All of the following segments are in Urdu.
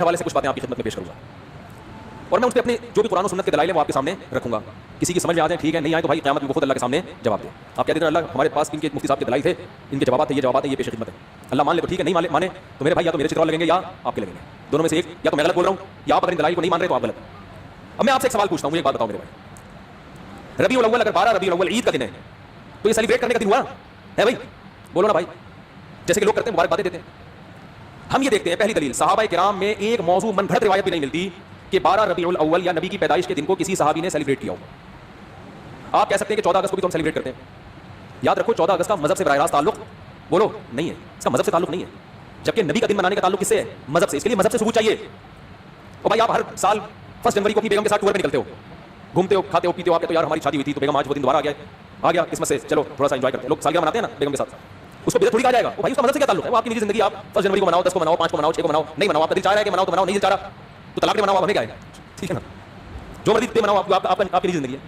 حوالے سے کچھ باتیں آپ کی خدمت میں پیش کروں گا اور میں اس پہ اپنے جو بھی قرآن و سنت کے دلائل ہیں وہ آپ کے سامنے رکھوں گا. کسی کی سمجھ میں آ جائیں ٹھیک ہے, نہیں آئے تو بھائی قیامت میں وہ خود اللہ کے سامنے جواب دیں. آپ کہتے ہیں اللہ ہمارے پاس ان کے مفتی صاحب کے دلائل تھے, ان کے جوابات ہیں, یہ جوابات ہیں, یہ پیش خدمت ہے. اللہ مان لے تو ٹھیک ہے, نہیں مانے تو میرے بھائی یا تو میرے چترال لگیں گے یا آپ کے لگیں گے, دونوں میں سے ایک. یا تو میں غلط بول رہا ہوں یا آپ اگر ان دلائل کو نہیں مان رہے تو آپ غلط. اب میں آپ سے ایک سوال پوچھتا ہوں, مجھے ایک بات بتاؤ میرے بھائی, ربیع الاول اگر 12 ربیع الاول عید کا دن ہے تو یہ سیلیبریٹ کرنے کا دن ہوا ہے بھائی؟ بولو نا بھائی, جیسے کہ لوگ کرتے ہیں مبارک باتیں دیتے ہیں. ہم یہ دیکھتے ہیں پہلی دلیل, صحابہ کرام میں ایک موضوع من گھڑت روایت بھی نہیں ملتی کہ 12 ربیع الاول یا نبی کی پیدائش کے دن کو کسی صحابی نے سیلیبریٹ کیا ہو. آپ کہہ سکتے ہیں کہ 14 اگست کو بھی تو ہم سیلیبریٹ کرتے ہیں. یاد رکھو 14 اگست کا مذہب سے براہ راست تعلق بولو نہیں ہے, اس کا مذہب سے تعلق نہیں ہے, جبکہ نبی کا دن منانے کا تعلق کس سے ہے؟ مذہب سے. اس کے لیے مذہب سے ثبوت چاہیے. اور بھائی آپ ہر سال 1 جنوری کو اپنی بیگم کے ساتھ ٹور پہ نکلتے ہو, گھومتے ہو, کھاتے ہو, پیتے ہو, آپ کہتے ہو یار ہماری شادی ہوئی تھی تو بیگم آج وہ دن دوبارہ آ گیا قسمت سے, چلو تھوڑا سا انجوائے کرتے ہیں. لوگ سالگرہ مناتے ہیں نا بیگم کے ساتھ, اس کو بدعت تھوڑی کہا جائے گا. بھائی اس کا مذہب سے کیا تعلق ہے؟ وہ آپ کی نجی زندگی, آپ 1 جنوری کو مناؤ, 10 کو مناؤ, 5 کو مناؤ, 6 کو مناؤ, نہیں مناؤ, آپ کا دل چاہ رہا ہے کہ مناؤ تو مناؤ, نہیں دل چاہ رہا تو طلاق مناؤ, آپ ہمیں کیا ہے, ٹھیک ہے نا, جو مرضی دن مناؤ, آپ کی نجی زندگی ہے.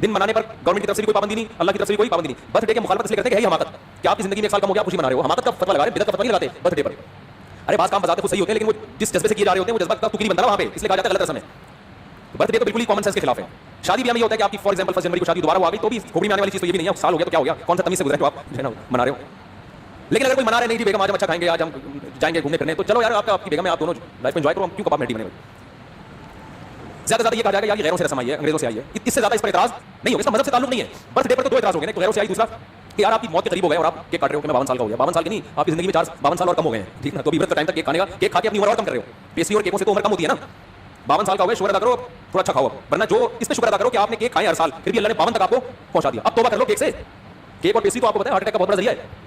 دن منانے پر گورنمنٹ کی طرف سے کوئی پابندی نہیں, اللہ کی طرف سے کوئی پابندی نہیں. برتھ ڈے کے مخالفت اس لیے کرتے ہیں کہ حماقت, کہ آپ کی زندگی میں ایک سال کم ہو گیا خوشی منا رہے ہو, حماقت کا فتویٰ لگا رہے ہیں, بدعت کا فتویٰ نہیں لگاتے برتھ ڈے پر. ارے بعض کام بذات خود صحیح ہوتے ہیں لیکن وہ جس جذبے سے کیے جا رہے ہوتے ہیں وہ جذبہ کا تو نہیں بنتا نا وہاں پہ, اس لیے کہا جاتا ہے غلط رسم ہے. برتھ ڈے تو بالکل ہی کامن سینس کے خلاف ہے. شادی بھی ہمیں یہ ہوتا ہے کہ آپ کی فار ایگزامپل 1 جنوری کو شادی دوبارہ ہو گئی تو بھی کھوپڑی میں آنے والی چیز تو یہ بھی نہیں ہے, سال ہو گیا تو کیا ہو گیا, کون سا تمیز سے گزرے جو آپ منا رہے ہو. لیکن اگر کوئی منا رہے نہیں جی بیگم آج ہم اچھا کھائیں گے, آج ہم جائیں گے گھومنے پھرنے, تو چلو یار آپ کی بیگم ہے, آپ دونوں لائف میں انجوائے کرو, ہم کیوں کباب میٹھی بنے ہوئے. زیادہ زیادہ یہ کہا جائے گا یار یہ غیروں سے رسم آئی ہے, انگریزوں سے آئی ہے, اس سے زیادہ اس پر اعتراض نہیں ہوگا, اس کا مذہب سے تعلق نہیں ہے. برتھ ڈے پر تو 2 اعتراض ہو گئے, تو غیروں سے آئی, دوسرا کہ یار آپ کی موت کے قریب ہو گئے اور آپ کیک کاٹ رہے ہو کہ میں 52 سال کا ہو گیا. 52 سال کی نہیں, آپ کی زندگی میں 52 سال اور کم ہو گئے ہیں, ٹھیک نا, تو ابھی برتھ کا ٹائم تک کیک کھانے کا, کیک کھا کے اپنی عمر اور کم کر رہے ہو. پیسٹری اور کیکوں سے تو عمر کم ہوتی ہے نا. 52 سال کا ہو گئے, شکر ادا کرو, تھوڑا اچھا کھاؤ, ورنہ جو اس پہ شکر ادا کرو کہ آپ نے کیک کھائے ہر سال, پھر بھی اللہ نے 52 تک آپ کو پہنچا دیا. اب توبہ کر لو کیک سے. کیک اور پیسٹری تو آپ کو پتہ ہے ہارٹ اٹیک کا بہت بڑا ذریعہ ہے.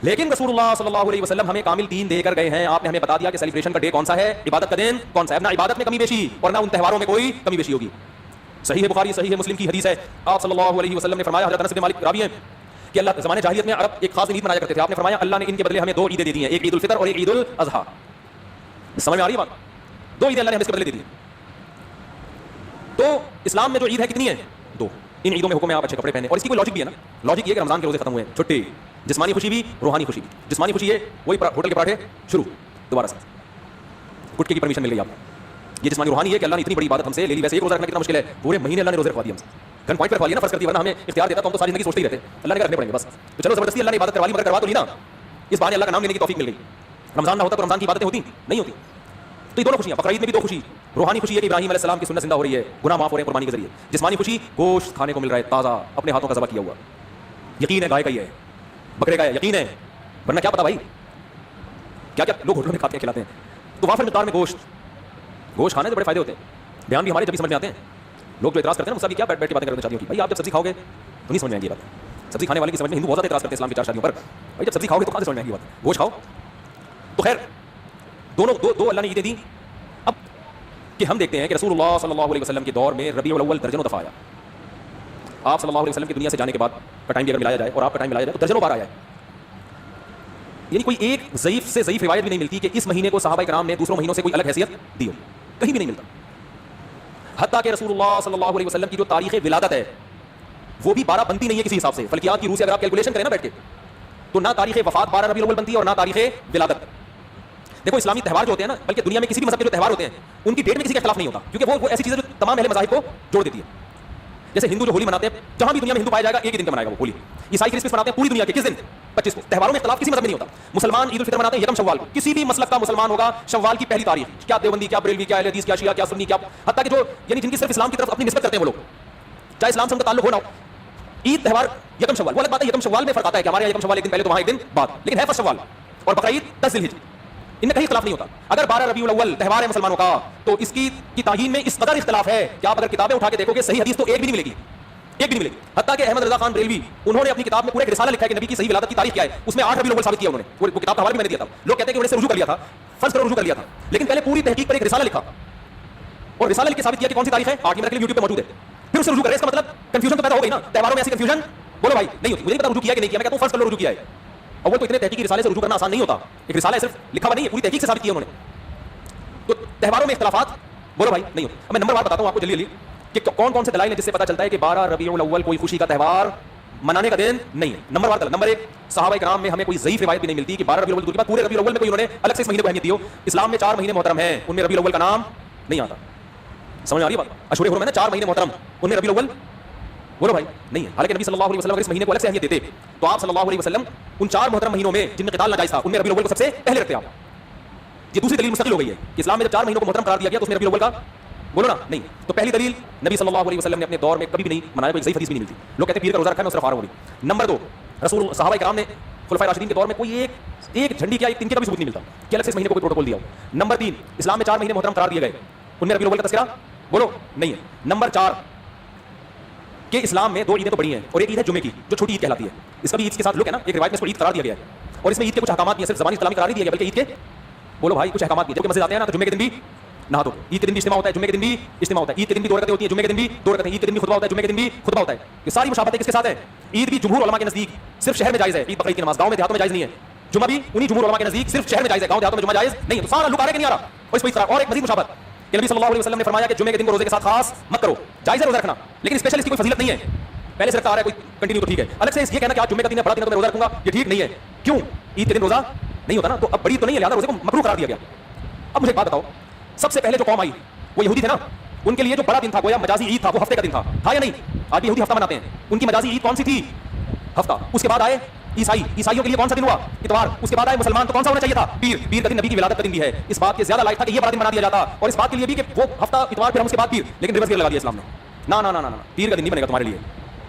لیکن رسول اللہ صلی اللہ علیہ وسلم ہمیں کامل دین دے کر گئے ہیں. آپ نے ہمیں بتا دیا کہ سیلیبریشن کا ڈے کون سا ہے, عبادت کا دن کون سا ہے. نہ عبادت میں کمی بیشی اور نہ ان تہواروں میں کوئی کمی بیشی ہوگی. صحیح بخاری صحیح مسلم کی حدیث ہے, آپ صلی اللہ علیہ وسلم نے فرمایا, حضرت انس بن مالک راوی ہیں, کہ اللہ زمانے جاہلیت میں عرب ایک خاص عید منایا کرتے تھے. آپ نے فرمایا اللہ نے ان کے بدلے ہمیں 2 عیدیں دے دی ہیں, ایک عید الفطر اور ایک عید الاضحیٰ. سمجھ میں آ رہی ہے بات؟ 2 عیدیں اللہ نے ہمیں اس کے بدلے دے دی. تو اسلام میں جو عید ہے کتنی ہے؟ 2. ان عیدوں میں حکم ہے آپ اچھے کپڑے پہنے, اور اس کی کوئی لاجک بھی ہے نا. لاجک یہ کہ رمضان کے روزے ختم ہوئے, چھٹی, جسمانی خوشی بھی روحانی خوشی بھی. جسمانی خوشی ہے وہی ہوٹل کے پراٹھے شروع دوبارہ سے, گٹکے کی پرمیشن مل گئی آپ کو. یہ جسمانی روحانی ہے کہ اللہ نے اتنی بڑی عبادت ہم سے لے لی. ویسے ایک روزہ رکھنا کتنا مشکل ہے, پورے مہینے اللہ نے روزے رکھوا دیے ہم سے, گن پوائنٹ پر رکھوا لیا نا, فرض کر دیا, ورنہ ہمیں اختیار دیتا تو ہم تو ساری زندگی سوچتے ہی رہتے, اللہ نے رکھنے پڑیں گے بس. تو چلو زبردستی اللہ نے عبادت کروا لی, مگر کروا تو نہیں نا, اس بہانے اللہ کا نام لینے کی توفیق مل گئی. رمضان نہ ہوتا تو رمضان کی عبادتیں ہوتی نہیں ہوتی. تو یہ دونوں خوشیاں, بقرعید میں بھی 2 خوشی, روحانی خوشی ہے کہ ابراہیم علیہ السلام کی سنت زندہ ہو رہی ہے, گناہ معاف ہو رہے ہیں قربانی کے ذریعے. جسمانی خوشی گوشت کھانے کو مل رہا ہے تازہ, اپنے ہاتھوں کا ذبح کیا ہوا, یقین ہے گائے کا ہی ہے, بکرے کا ہے, یقین ہے, ورنہ کیا پتا بھائی کیا کیا لوگ ہوٹلوں میں کھاتے ہیں کھلاتے ہیں. تو وافر مقدار میں گوشت کھانے سے بڑے فائدے ہوتے ہیں. بیان بھی ہمارے جب بھی سمجھ میں آتے ہیں. لوگ جو اعتراض کرتے ہیں نا مجھ سے کیا بیٹھ کے باتیں کرنا چاہتی ہوں کہ بھائی آپ جب سبزی کھاؤ گے تو نہیں سمجھ میں آئے گی بات. سبزی کھانے والے کی سمجھ میں ہندو بہت زیادہ اعتراض کرتے ہیں اسلام کی 4 شادیوں پر, بھائی جب سبزی کھاؤ گے تو کہاں سے سمجھ میں آئے گی بات, گوشت کھاؤ. تو خیر دو اللہ نے عیدیں دی. اب کہ ہم دیکھتے ہیں کہ رسول اللہ صلی اللہ علیہ وسلم کے دور میں ربیع الاول درجنوں دفعہ آیا. آپ صلی اللہ علیہ وسلم کی دنیا سے جانے کے بعد کا ٹائم بھی اگر ملایا جائے اور آپ کا ٹائم ملایا جائے تو درجنوں بار آیا ہے. یعنی کوئی ایک ضعیف سے ضعیف روایت بھی نہیں ملتی کہ اس مہینے کو صحابہ کرام نے دوسروں مہینوں سے کوئی الگ حیثیت دی ہو, کہیں بھی نہیں ملتا. حتیٰ کہ رسول اللہ صلی اللہ علیہ وسلم کی جو تاریخ ولادت ہے وہ بھی 12 بنتی نہیں ہے کسی حساب سے. فلکیات کی روح سے اگر آپ کیلکولیشن کریں نا بیٹھ کے, تو نہ تاریخ وفات 12 ربیع الاول بنتی ہے اور نہ تاریخ ولادت. دیکھو اسلامی تہوار جو ہوتے ہیں نا, بلکہ دنیا میں کسی بھی مذہب کے جو تہوار ہوتے ہیں ان کی ڈیٹ میں کسی کا اختلاف نہیں ہوتا, کیونکہ وہ ایسی چیزیں جو تمام اہل مذاہب کو جوڑ دیتی ہے. جیسے ہندو جو ہولی مناتے ہیں, جہاں بھی دنیا میں ہندو پایا جائے گا ایک ہی دن کا منائے گا وہ ہولی. عیسائی کرسمس مناتے ہیں پوری دنیا کے کس دن, 25 کو. تہواروں میں اختلاف کسی مذہب میں نہیں ہوتا. مسلمان عید الفطر مناتے ہیں 1 شوال کو, کسی بھی مسلک کا مسلمان ہوگا شوال کی پہلی تاریخ, کیا دیوبندی, کیا بریلوی, کیا اہل حدیث, کیا شیعہ, کیا سنی, کیا حتیٰ کہ جو یعنی جن کی صرف اسلام کی طرف اپنی نسبت کرتے ہیں وہ لوگ, چاہے اسلام سے ان کا تعلق ہو نہ ہو, عید تہوار 1 شوال. وہ الگ بات ہے 1 شوال میں فرق آتا ہے کہ ہمارے 1 شوال ایک دن پہلے تو وہاں ایک دن بعد, لیکن ہے 1 شوال. اور بقرعید 10 ذی الحجہ, ان میں کہیں اختلاف نہیں ہوتا. اگر 12 ربیع الاول تہوار ہے مسلمانوں کا تو اس کی تعیین میں اس قدر اختلاف ہے کہ آپ اگر کتابیں اٹھا کے دیکھو گے صحیح حدیث تو ایک بھی نہیں ملے گی, ایک بھی نہیں ملے گی. حتیٰ کہ احمد رضا خان بریلوی انہوں نے اپنی کتاب میں پورا ایک رسالہ لکھا ہے کہ نبی کی صحیح ولادت کی تاریخ کیا ہے, اس میں 8 ربیع الاول ثابت کیا انہوں نے. وہ کتاب کا حوالہ بھی میں نے دیا تھا. لوگ کہتے ہیں کہ انہوں نے رجوع کر لیا تھا, فرض کرو رجوع کر لیا تھا, لیکن پہلے پوری تحقیق پر ایک رسالہ لکھا اور رسالہ لکھ کے ثابت کیا کہ کون سی تاریخ ہے, 8 میں رکھ لی, یوٹیوب پہ موجود ہے. پھر اس سے رجوع کرے, اس کا مطلب کنفیوژن تو پیدا ہو گئی نا. تہواروں میں ایسی کنفیوژن بولو بھائی نہیں ہوتی. مجھے نہیں پتا رجوع کیا کہ نہیں کیا, میں کہتا ہوں فرض کر لو رجوع کیا ہے. اول تو اتنے تحقیقی رسالے سے رجوع کرنا آسان نہیں ہوتا. ایک رسالہ صرف لکھا ہوا نہیں ہے, پوری تحقیق سے ثابت کیا انہوں نے. تو تہواروں میں اختلافات بولو بھائی نہیں ہوتے. اب میں نمبر بات بتاتا ہوں آپ کو جلدی جلدی کہ کون کون سے دلائل ہیں جس سے پتہ چلتا ہے کہ 12 ربیع الاول کوئی خوشی کا تہوار منانے کا دن نہیں ہے. نمبر 1 نمبر 1 صحابہ کرام میں ہمیں کوئی ضعیف روایت بھی نہیں ملتی کہ 12 ربیع الاول کے بعد پورے ربیع الاول میں کوئی انہوں نے الگ سے اس مہینے کو اہمیت دی ہو. اسلام میں 4 مہینے محترم ہیں, ان میں ربیع الاول کا نام نہیں آتا. سمجھ آ رہی ہے بات؟ اشہر حرم ہے نا 4 مہینے محترم, ان میں ربیع الاول بولو بھائی نہیں ہے. حالانکہ نبی صلی اللہ علیہ وسلم اگر اس مہینے کو الگ سے اہمیت دیتے تو آپ صلی اللہ علیہ وسلم ان 4 محترم مہینوں میں جن میں قتال ناجائز تھا ان میں ربیع الاول کو سب سے پہلے رکھتے آپ. یہ دوسری دلیل مستقل ہو گئی ہے کہ اسلام میں جب 4 مہینوں کو محترم قرار دیا گیا تو اس میں ربیع الاول کا بولو نا نہیں. تو پہلی دلیل نبی صلی اللہ علیہ وسلم نے اپنے دور میں کبھی بھی نہیں منایا, کوئی صحیح حدیث بھی نہیں ملتی. لوگ کہتے ہیں پیر کا روزہ رکھا ہے میں صرف آ رہا ہوں. نمبر 2 رسول صحابہ کرام نے خلفائے راشدین کے دور میں کوئی ایک جھنڈی کیا ایک تنکے کا بھی ثبوت نہیں ملتا کہ الگ سے اس مہینے کو کوئی پروٹوکول دیا ہو. نمبر 3 اسلام میں 4 مہینے محترم قرار دیے گئے, ان میں ربیع الاول کا تذکرہ بولو نہیں ہے. نمبر 4 کہ اسلام میں 2 عیدیں تو بڑی ہیں اور ایک عید ہے جمعے کی جو چھوٹی عید کہلاتی ہے. اس کا بھی عید کے ساتھ لوگ ہے نا, ایک روایت میں اس کو عید قرار دیا گیا ہے اور اس میں عید کے کچھ احکامات نہیں ہیں, صرف زبانی کلامی قرار نہیں دیا گیا بلکہ عید کے بولو بھائی کچھ احکامات نہیں ہے. جو کہ مسجد آتے ہیں نا تو جمعے کے دن بھی نہا دو, عید کے دن بھی اجتماع ہوتا ہے, جمعے کے دن بھی اجتماع ہوتا ہے, عید کے دن بھی 2 رکعتیں ہوتی ہیں, جمعے کے دن بھی 2 رکعتیں, عید کے دن بھی خطبہ ہوتا ہے, جمعے کے دن بھی خطبہ ہوتا ہے. یہ ساری مشابہتیں کس کے ساتھ ہے؟ عید بھی جمہور علماء کے نزدیک صرف شہر میں جائز ہے, عید بقرعید کی نماز گاؤں میں دیہاتوں میں جائز نہیں ہے. جمعہ بھی انہی جمہور علماء کے نزدیک صرف شہر میں جائز ہے, گاؤں دیہاتوں میں جمعہ جائز نہیں ہے. تو سارا لک آ رہا ہے کہ نہیں آ رہا؟ اور اس پہ اور ایک مزید مشابہت کہ نبی صلی اللہ علیہ وسلم نے فرمایا کہ جمعے کے دن کو روزے کے ساتھ خاص مت کرو, جائز ہے روزہ رکھنا لیکن اسپیشل اس کی کوئی فضیلت نہیں ہے. پہلے سے رکھتا آ رہا ہے کوئی کنٹینیو تو ٹھیک ہے, الگ سے یہ کہنا کہ آج جمعے کا دن ہے بڑا دن ہے تو میں روزہ رکھوں گا یہ ٹھیک نہیں ہے. کیوں؟ عید کے دن روزہ نہیں ہوتا نا, تو اب بڑی تو نہیں ہے لہٰذا روزے کو مکروہ قرار دیا گیا. اب مجھے ایک بات بتاؤ, سب سے پہلے جو قوم آئی وہ یہودی تھے نا, ان کے لیے جو بڑا دن تھا گویا مجازی عید تھا, وہ ہفتے کا دن تھا یا نہیں؟ آج بھی یہودی ہفتہ مناتے ہیں, ان کی مجازی عید کون سی تھی؟ ہفتہ. اس کے بعد آئے عیسائی, عیسائیوں کے لیے کون سا دن ہوا؟ اتوار. اس کے بعد آئے مسلمان, تو کون سا ہونا چاہیے تھا؟ پیر. پیر کا دن نبی کی ولادت کا دن بھی ہے, اس بات کے زیادہ لائق تھا کہ یہ بڑا دن بنا دیا جاتا, اور اس بات کے لیے بھی کہ وہ ہفتہ اتوار پھر ہم اس کے بعد پیر, لیکن ریورس گیئر لگا دیا اسلام نے. نا نا نا نا پیر کا دن نہیں بنے گا تمہارے لیے.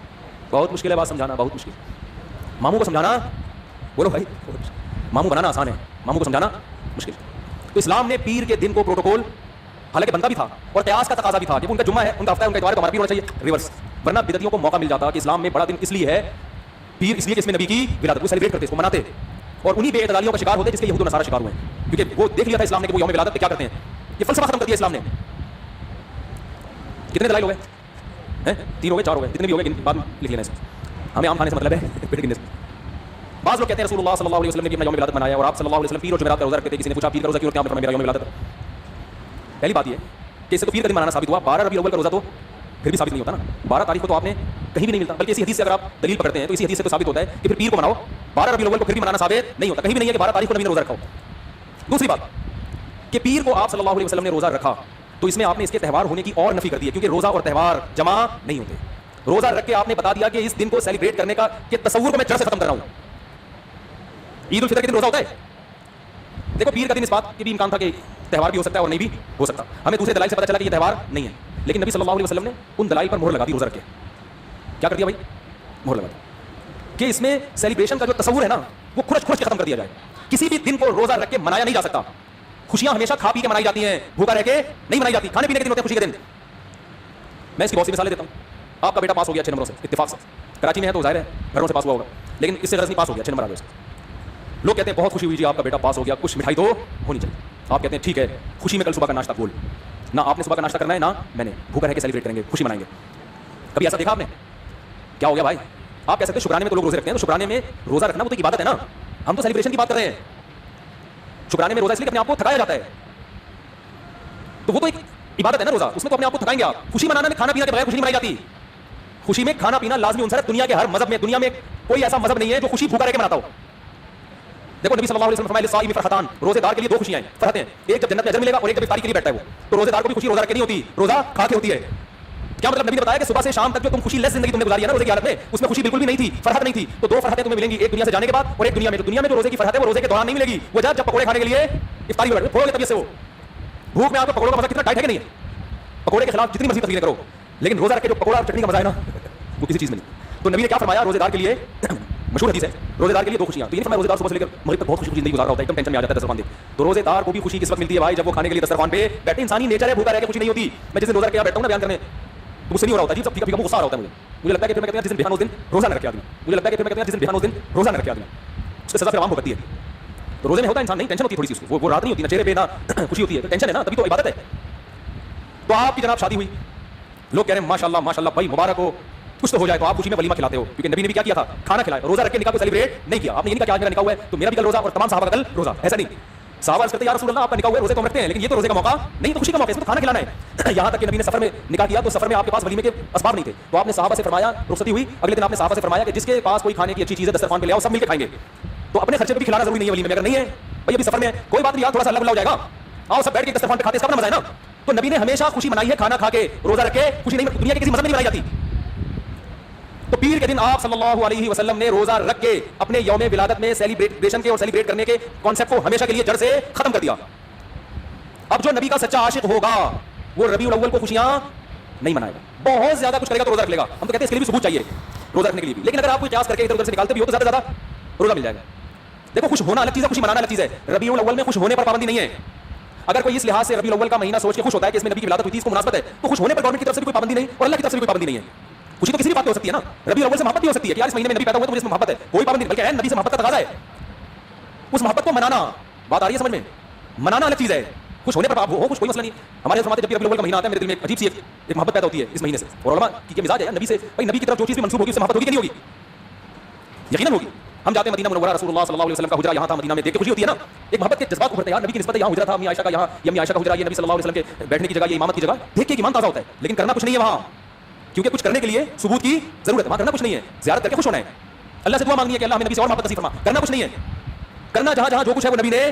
بہت مشکل ہے بات سمجھانا, بہت مشکل. ماموں کو سمجھانا بولو بھائی, ماموں بنانا آسان ہے, ماموں کو سمجھانا مشکل. تو اسلام نے پیر کے دن کو پروٹوکول حالانکہ بنتا بھی تھا اور قیاس کا تقاضا بھی تھا کہ ان کا جمعہ ہے, ان کا ہفتہ ہے, ان کا اتوار ہے, تو ہمارا پیر ہونا چاہیے ریورس. ورنہ بدعتیوں کو موقع مل جاتا کہ اسلام میں بڑا دن اس لیے ہے پیر, اس لیے کہ اس میں نبی کی ولادت, وہ سیلیبریٹ کرتے, اس کو مناتے, اور انہی بے اعتدالیوں کا شکار ہوتے جس کے یہود و نصارہ شکار ہوئے ہیں, کیونکہ وہ دیکھ لیا تھا اسلام نے کہ وہ یوم ولادت پہ کیا کرتے ہیں. یہ فلسفہ ختم کر دیا اسلام نے. کتنے دلائل ہو گئے؟ 3 ہو گئے, 4 ہو گئے, جتنے بھی ہو گئے بعد میں لکھ لینا ہے. ہمیں عام کھانے سے مطلب ہے پیٹ گننے سے. بعض لوگ کہتے ہیں رسول اللہ صلی اللہ علیہ وسلم نے بھی اپنا یوم ولادت منایا, اور آپ صلی اللہ علیہ وسلم پیر اور جمعرات کا روزہ رکھتے تھے. کسی نے پوچھا پیر کا روزہ کیوں رکھتے ہیں؟ آپ نے فرمایا میرا یوم ولادت. پہلی بات یہ کہ اس سے تو پیر کا دن منانا ثابت ہوا, 12 ربیع الاول کا روزہ تو پھر بھی ثابت نہیں ہوتا نا. 12 تاریخ کو تو آپ نے کہیں بھی نہیں ملتا, بلکہ اسی حدیث سے اگر آپ دلیل پکڑتے ہیں تو اسی حدیث سے تو ثابت ہوتا ہے کہ پھر پیر کو مناؤ. 12 ربیع الاول کو پھر بھی منانا ثابت نہیں ہوتا, کہیں بھی نہیں ہے کہ 12 تاریخ کو نبی نے روزہ رکھا ہو. دوسری بات کہ پیر کو آپ صلی اللہ علیہ وسلم نے روزہ رکھا تو اس میں آپ نے اس کے تہوار ہونے کی اور نفی کر دی ہے, کیونکہ روزہ اور تہوار جمع نہیں ہوتے. روزہ رکھ کے آپ نے بتا دیا کہ اس دن کو سیلیبریٹ کرنے کا کہ تصور کو میں جڑ سے ختم کر رہا ہوں. عید الفطر کے دن روزہ ہوتا ہے. دیکھو پیر کا دن اس بات کی بھی امکان تھا کہ تہوار بھی ہو سکتا ہے اور نہیں بھی ہو سکتا. ہمیں دوسرے دلائل سے پتہ چلا کہ یہ تہوار نہیں ہے, لیکن نبی صلی اللہ علیہ وسلم نے ان دلائل پر مہر لگا دی روزہ رکھ کے. کیا کر دیا بھائی؟ مہر لگا دی کہ اس میں سیلیبریشن کا جو تصور ہے نا وہ کھرچ کھرچ کے ختم کر دیا جائے. کسی بھی دن کو روزہ رکھ کے منایا نہیں جا سکتا. خوشیاں ہمیشہ کھا پی کے منائی جاتی ہیں, بھوکا رہ کے نہیں منائی جاتی. کھانے پینے کے دن ہوتے ہیں خوشی کے دن. میں اس کی بہت سی مثالیں دیتا ہوں. آپ کا بیٹا پاس ہو گیا 6 نمبروں سے اتفاق سے, کراچی میں ہے تو ظاہر ہے گھروں سے پاس ہوا ہوگا, لیکن اس سے غرض نہیں پاس ہو گیا 6 نمبر آ گئے. لوگ کہتے ہیں بہت خوشی ہوئی جی آپ کا بیٹا پاس ہو گیا, کچھ مٹھائی تو ہونی چاہیے. آپ کہتے ہیں ٹھیک ہے, خوشی میں کل صبح کا ناشتہ بول, نہ آپ نے صبح کا ناشتہ کرنا ہے نہ میں نے, بھوکا رہ کے سیلیبریٹ کریں گے, خوشی منائیں گے. کبھی ایسا دیکھا آپ نے؟ کیا ہو گیا بھائی؟ آپ کہہ سکتے ہیں شکرانے میں تو لوگ روزے رکھتے ہیں, تو شکرانے میں روزہ رکھنا وہ تو ایک عبادت ہے نا. ہم تو سیلیبریشن کی بات کر رہے ہیں. شکرانے میں روزہ اس لیے کہ اپنے آپ کو تھکایا جاتا ہے, تو وہ تو ایک عبادت ہے نا روزہ, اس میں تو اپنے آپ کو تھکائیں گے آپ. خوشی منانا میں کھانا پینا کے بغیر خوشی نہیں منائی جاتی. خوشی میں کھانا پینا لازمی عنصر ہے. دنیا کے ہر مذہب میں, دنیا میں کوئی ایسا مذہب نہیں ہے جو خوشی بھوکا رہ کے مناتا ہو. دیکھو نبی صلی اللہ علیہ وسلم فرمایا للصائم فرحتان, روزے دار کے لیے 2 خوشیاں ہیں, فرحتیں, ایک جب جنت میں اجر ملے گا اور ایک جب افطاری کے لیے بیٹھتا ہے وہ. تو روزے دار کو بھی خوشی روزہ رکھ کے نہیں ہوتی, روزہ کھا کے ہوتی ہے. کیا مطلب؟ نبی نے بتایا کہ صبح سے شام تک جو تم خوشی لیس زندگی تم نے گزاری ہے نا روزے کی حالت میں, اس میں خوشی بالکل بھی نہیں تھی, فرحت نہیں تھی. تو 2 فرحتیں تمہیں ملیں گی, ایک دنیا سے جانے کے بعد اور ایک دنیا میں. تو دنیا میں جو روزے کی فرحت ہے وہ روزے کے دوران نہیں ملے گی, وہ جب پکوڑے کھانے کے لیے افطاری میں بیٹھو گے طبیعت سے. وہ بھوک میں آپ کو پکوڑوں کا مزہ کتنا ٹائٹ ہے کہ نہیں ہے؟ پکوڑے کے خلاف جتنی مرضی تقریر کرو, لیکن روزہ رکھ کے جو پکوڑا اور چٹنی کا مزہ ہے نا وہ کسی چیز میں نہیں. تو نبی نے کیا فرمایا؟ روزے دار کے لیے مشہور حدیث ہے, روزے دار کے لیے 2 خوشیاں. تو یہ فرمایا روزے دار صبح سے لے کر مغرب تک بہت خوشی زندگی گزار رہا ہوتا ہے, ایک دم ٹینشن میں آ جاتا ہے دسترخوان دیکھ. تو روزے دار کو بھی خوشی کس وقت ملتی ہے بھائی؟ جب وہ کھانے کے لیے دسترخوان پہ بیٹھے. انسانی نیچر ہے, بھوکا رہ کے خوشی نہیں ہوتی. میں جس دن روزہ رکھ کے بیٹھتا ہوں نا بیان کرنے, تو مجھ سے نہیں ہو رہا ہوتا جی, سب ٹھیک ہے, غصہ آ رہا ہوتا ہے مجھے لگتا ہے کہ پھر میں کہتے ہیں جس دن بہان اس دن روزہ نہ رکھے آدمی, مجھے لگتا ہے کہ پھر میں کہتے ہیں جس دن بہان اس دن روزہ نہ رکھے آدمی, اس کی سزا پھر عام ہوتی ہے. تو روزے میں ہوتا ہے انسان نہیں, ٹینشن ہوتی ہے تھوڑی سی, وہ رات نہیں ہوتی نا چہرے پہ, نہ خوشی ہوتی ہے, ٹینشن ہے نا, تبھی تو عبادت ہے. تو آپ کی جناب شادی ہوئی, لوگ کہہ رہے ہیں ماشاءاللہ ماشاءاللہ بھائی مبارک ہو, کچھ تو ہو جائے. تو آپ خوشی میں ولیمہ کھلاتے ہو, کیونکہ نبی نے بھی کیا کیا تھا؟ کھانا کھلایا. روزہ رکھ کے نکاح کو سیلیبریٹ نہیں کیا. آپ نے یہ نہیں کہا کہ آج میرا نکاح ہوا ہے تو میرا بھی کل روزہ اور تمام صحابہ کا کل روزہ, ایسا نہیں. صحابہ عرض کرتے ہیں یا رسول اللہ آپ کا نکاح ہوا ہے روزے تو ہم رکھتے ہیں لیکن یہ تو روزے کا موقع نہیں، تو خوشی کا موقع ہے، اس میں تو کھانا کھلانا ہے. یہاں تک کہ نبی نے سفر میں نکاح کیا تو سفر میں آپ کے پاس ولیمے کے اسباب نہیں تھے، تو آپ نے صحابہ سے فرمایا، رخصتی ہوئی اگلے دن آپ نے صحابہ سے فرمایا کہ جس کے پاس کوئی کھانے کی اچھی چیز ہے دسترخوان پہ لے آؤ، سب مل کے کھائیں گے. تو اپنے خرچے پہ بھی کھلانا ضروری نہیں ہے ولیمے میں، اگر نہیں ہے بھائی ابھی سفر میں کوئی بات نہیں یار تھوڑا سا اللہ ہو جائے گا، آؤ سب بیٹھ کے دسترخوان پہ کھاتے، اس کا مزہ ہے نا. تو نبی نے ہمیشہ خوشی منائی ہے کھانا کھا کے، روزہ رکھ کے خوشی نہیں، دنیا کے کسی مذہب میں نہیں منائی جاتی. تو پیر کے دن آپ صلی اللہ علیہ وسلم نے روزہ رکھ کے اپنے یوم ولادت میں سیلیبریشن کے اور سیلیبریٹ کرنے کے کانسیپٹ کو ہمیشہ کے لیے جڑ سے ختم کر دیا. اب جو نبی کا سچا عاشق ہوگا وہ ربیع الاول کو خوشیاں نہیں منائے گا، بہت زیادہ کچھ کرے گا تو روزہ رکھ لے گا. ہم تو کہتے ہیں اس کے لیے بھی ثبوت چاہیے روزہ رکھنے کے لیے بھی، لیکن اگر آپ کوئی قیاس کر کے ادھر ادھر سے نکالتے بھی ہو تو زیادہ سے زیادہ روزہ مل جائے گا. دیکھو خوش ہونا الگ چیز ہے، خوشی منانا الگ چیز ہے. ربیع الاول میں خوش ہونے پر پابندی نہیں ہے. اگر کوئی اس لحاظ سے ربیع الاول کا مہینہ سوچ کے خوش ہوتا ہے کہ اس میں نبی کی ولادت ہوئی تھی، اس کو مناسبت ہے، تو خوش ہونے پر گورنمنٹ کی طرف سے بھی کوئی پابندی نہیں اور اللہ کی طرف سے بھی کوئی پابندی نہیں ہے. خوشی تو کسی بھی بات پہ ہو سکتی ہے نا، ربیع الاول سے محبت بھی ہو سکتی ہے کہ یار اس مہینے میں نبی پیدا ہوئے تو مجھے اس میں محبت ہے، کوئی پابندی نہیں، بلکہ ہے نبی سے محبت کا تقاضا ہے. اس محبت کو منانا، بات آ رہی ہے سمجھ میں؟ منانا الگ چیز ہے، خوش ہونے پر آپ ہو خوش کوئی مسئلہ نہیں. ہمارے فرماتے جب بھی ربیع الاول کا مہینہ آتا ہے میرے دل میں عجیب سی ایک محبت پیدا ہوتی ہے اس مہینے سے. اور علماء کی یہ مزاج ہے نبی سے، بھائی نبی کی طرف جو چیز بھی منسوب ہوگی اس سے محبت ہوگی کہ نہیں ہوگی؟ یقیناً ہوگی. ہم جاتے ہیں مدینہ منورہ، رسول اللہ صلی اللہ علیہ وسلم کا حجرہ یہاں تھا، مدینہ میں دیکھ کے خوشی ہوتی ہے نا، ایک محبت کے جذبات ابھرتے ہیں یار نبی کی نسبت یہاں حجرہ تھا، امی عائشہ کا یہاں، یہ امی عائشہ کا حجرہ، یہ نبی صلی اللہ علیہ وسلم کے بیٹھنے کی جگہ، یہ امامت کی جگہ، دیکھ کے ایمان تازہ ہوتا ہے. لیکن کرنا کچھ نہیں ہے وہاں، کیونکہ کچھ کرنے کے لیے ثبوت کی ضرورت ہے. وہاں کرنا کچھ نہیں ہے، زیارت کر کے خوش ہونا ہے، اللہ سے دعا مانگنی ہے کہ اللہ ہمیں نبی سے اور محبت نصیب فرما. کرنا کچھ نہیں ہے، کرنا جہاں جہاں جو کچھ ہے وہ نبی نے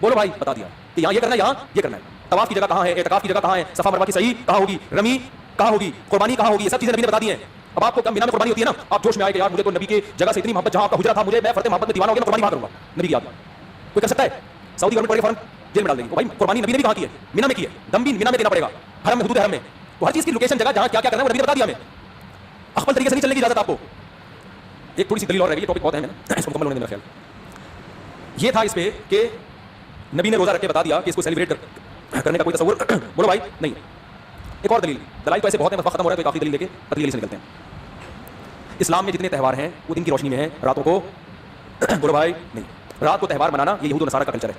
بولو بھائی بتا دیا کہ یہاں یہ کرنا ہے، یہاں یہ کرنا ہے. طواف کی جگہ کہاں ہے، اعتکاف کی جگہ کہاں ہے، صفا مروہ کی صحیح کہاں ہوگی، رمی کہاں ہوگی، قربانی کہاں ہوگی، یہ سب چیزیں نبی نے بتا دی ہیں. اب آپ کو کب مینا میں قربانی ہوتی ہے نا، آپ جوش میں آئے کہ یار مجھے تو نبی کی جگہ سے اتنی محبت، جہاں آپ کا حجرہ تھا، مجھے میں فرد محبت میں دیوانہ ہو گیا، قربانی وہاں کروں گا نبی کی یاد میں. کوئی کر سکتا ہے؟ سعودی گورنمنٹ پڑے فوراً جیل میں ڈال دے گی. بھائی قربانی نبی نے بھی کہاں کی ہے؟ مینا میں کی ہے، دم بھی مینا میں دینا پڑے گا، حرم میں، حدود حرم میں. تو ہر چیز کی لوکیشن جگہ جہاں کیا کیا کرنا ہے وہ نبی نے بتا دیا ہمیں. اخبل طریقے سے نہیں چلنے کی اجازت آپ کو. ایک تھوڑی سی دلیل اور رہ گئی، ٹاپک بہت اہم ہے نا، اس کو مکمل ہونے دینا. خیال یہ تھا اس پہ کہ نبی نے روزہ رکھ کے بتا دیا کہ اس کو سیلیبریٹ کرنے کا کوئی تصور بولو بھائی نہیں. ایک اور دلیل، دلائل تو ایسے بہت ہیں، وقت ختم ہو رہا ہے تو کافی دلیل لے کے پتلی دلیل سے نکلتے ہیں. اسلام میں جتنے تہوار ہیں وہ دن کی روشنی میں ہیں، راتوں کو بولو بھائی نہیں. رات کو تہوار منانا یہ یہود و نصارہ کا کلچر ہے.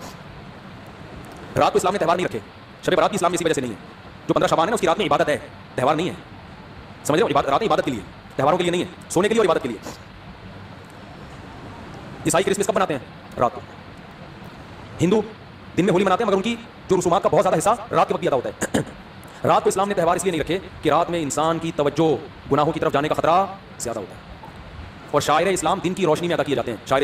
رات کو اسلام نے تہوار نہیں رکھے. شب برات بھی اسلام میں اسی وجہ سے نہیں ہے. جو 15 شعبان ہے اس کی رات میں عبادت ہے، تہوار نہیں ہے. سمجھ رہے ہو؟ رات عبادت کے لیے، تہواروں کے لیے نہیں ہے، سونے کے لیے اور عبادت کے لیے. عیسائی کرسمس کب مناتے ہیں؟ رات کو. ہندو دن میں ہولی مناتے ہیں مگر ان کی جو رسومات کا بہت زیادہ حصہ رات کے وقت ادا ہوتا ہے. رات کو اسلام نے تہوار اس لیے نہیں رکھے کہ رات میں انسان کی توجہ گناہوں کی طرف جانے کا خطرہ زیادہ ہوتا ہے. اور شاعر اسلام دن کی روشنی میں ادا کیے جاتے ہیں. شاعر